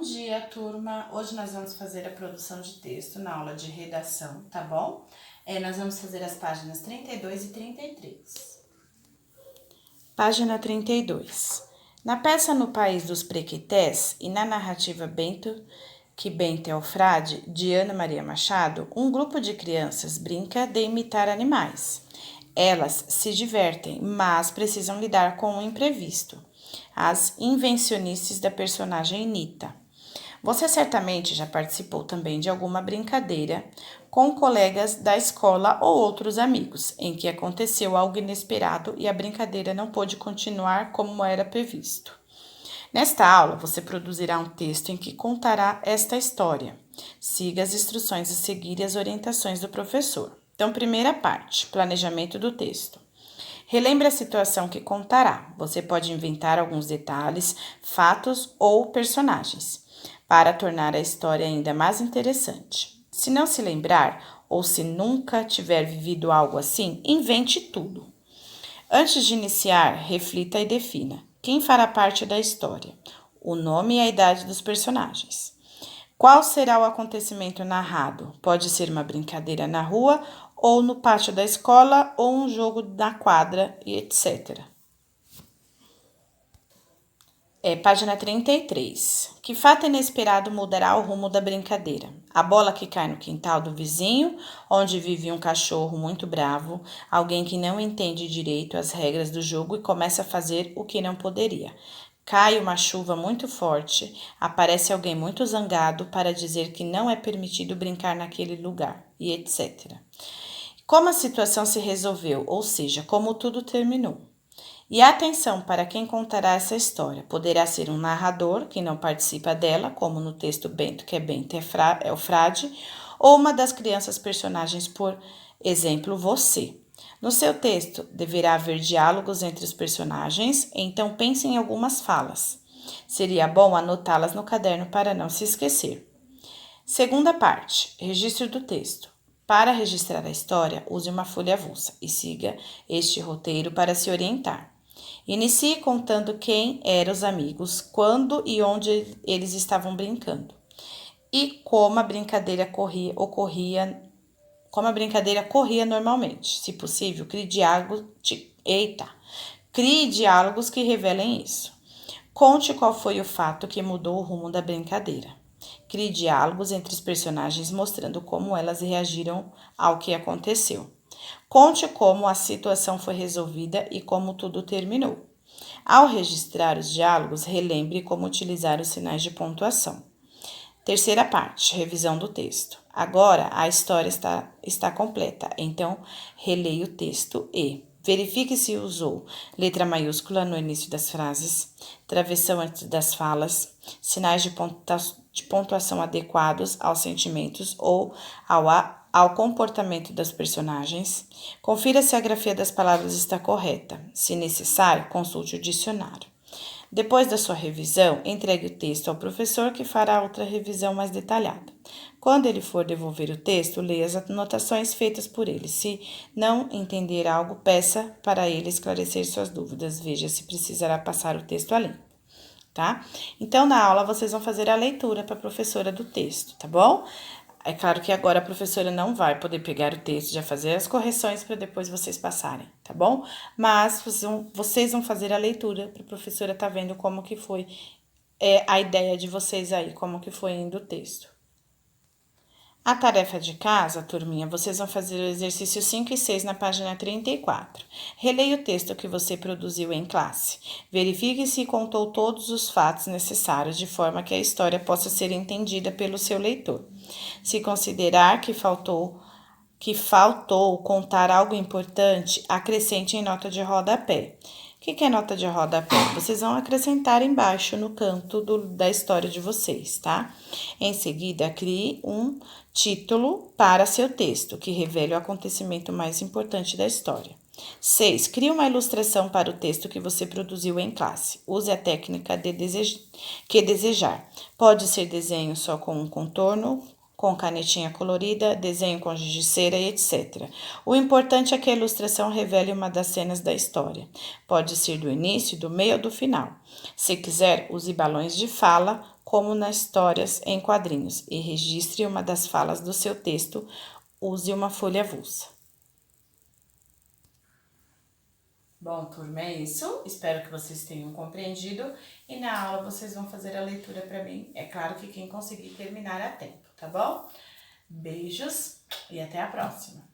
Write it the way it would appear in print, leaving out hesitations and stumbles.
dia, turma! Hoje nós vamos fazer a produção de texto na aula de redação, tá bom? Nós vamos fazer as páginas 32 e 33. Página 32. Na peça No País dos Prequités e na narrativa Bento é o Frade, de Ana Maria Machado, um grupo de crianças brinca de imitar animais. Elas se divertem, mas precisam lidar com o imprevisto. As invencionices da personagem Nita. Você certamente já participou também de alguma brincadeira com colegas da escola ou outros amigos, em que aconteceu algo inesperado e a brincadeira não pôde continuar como era previsto. Nesta aula, você produzirá um texto em que contará esta história. Siga as instruções a seguir e as orientações do professor. Então, primeira parte, planejamento do texto. Relembre a situação que contará. Você pode inventar alguns detalhes, fatos ou personagens, para tornar a história ainda mais interessante. Se não se lembrar, ou se nunca tiver vivido algo assim, invente tudo. Antes de iniciar, reflita e defina quem fará parte da história, o nome e a idade dos personagens. Qual será o acontecimento narrado? Pode ser uma brincadeira na rua, ou no pátio da escola, ou um jogo na quadra, e etc. Página 33. Que fato inesperado mudará o rumo da brincadeira? A bola que cai no quintal do vizinho, onde vive um cachorro muito bravo, alguém que não entende direito as regras do jogo e começa a fazer o que não poderia. Cai uma chuva muito forte, aparece alguém muito zangado para dizer que não é permitido brincar naquele lugar, e etc. Como a situação se resolveu, ou seja, como tudo terminou. E atenção para quem contará essa história. Poderá ser um narrador que não participa dela, como no texto Bento é o Frade, ou uma das crianças personagens, por exemplo, você. No seu texto, deverá haver diálogos entre os personagens, então pense em algumas falas. Seria bom anotá-las no caderno para não se esquecer. Segunda parte, registro do texto. Para registrar a história, use uma folha avulsa e siga este roteiro para se orientar. Inicie contando quem eram os amigos, quando e onde eles estavam brincando e como a brincadeira corria normalmente. Se possível, crie diálogos que revelem isso. Conte qual foi o fato que mudou o rumo da brincadeira. Crie diálogos entre os personagens mostrando como elas reagiram ao que aconteceu. Conte como a situação foi resolvida e como tudo terminou. Ao registrar os diálogos, relembre como utilizar os sinais de pontuação. Terceira parte, revisão do texto. Agora a história está completa, então releia o texto e verifique se usou letra maiúscula no início das frases, travessão antes das falas, sinais de pontuação adequados aos sentimentos ou ao comportamento das personagens. Confira se a grafia das palavras está correta. Se necessário, consulte o dicionário. Depois da sua revisão, entregue o texto ao professor, que fará outra revisão mais detalhada. Quando ele for devolver o texto, leia as anotações feitas por ele. Se não entender algo, peça para ele esclarecer suas dúvidas. Veja se precisará passar o texto a limpo, tá? Então, na aula, vocês vão fazer a leitura para a professora do texto, tá bom? É claro que agora a professora não vai poder pegar o texto e já fazer as correções para depois vocês passarem, tá bom? Mas vocês vão fazer a leitura para a professora tá vendo como que foi a ideia de vocês aí, como que foi indo o texto. A tarefa de casa, turminha, vocês vão fazer o exercício 5 e 6 na página 34. Releia o texto que você produziu em classe. Verifique se contou todos os fatos necessários de forma que a história possa ser entendida pelo seu leitor. Se considerar que faltou contar algo importante, acrescente em nota de rodapé. O que é nota de rodapé? Vocês vão acrescentar embaixo no canto da história de vocês, tá? Em seguida, crie um título para seu texto, que revele o acontecimento mais importante da história. 6. Crie uma ilustração para o texto que você produziu em classe. Use a técnica que desejar. Pode ser desenho só com um contorno, com canetinha colorida, desenho com giz de cera e etc. O importante é que a ilustração revele uma das cenas da história. Pode ser do início, do meio ou do final. Se quiser, use balões de fala como nas histórias em quadrinhos, e registre uma das falas do seu texto. Use uma folha avulsa. Bom, turma, é isso. Espero que vocês tenham compreendido. E na aula vocês vão fazer a leitura para mim. É claro que quem conseguir terminar a tempo, tá bom? Beijos e até a próxima.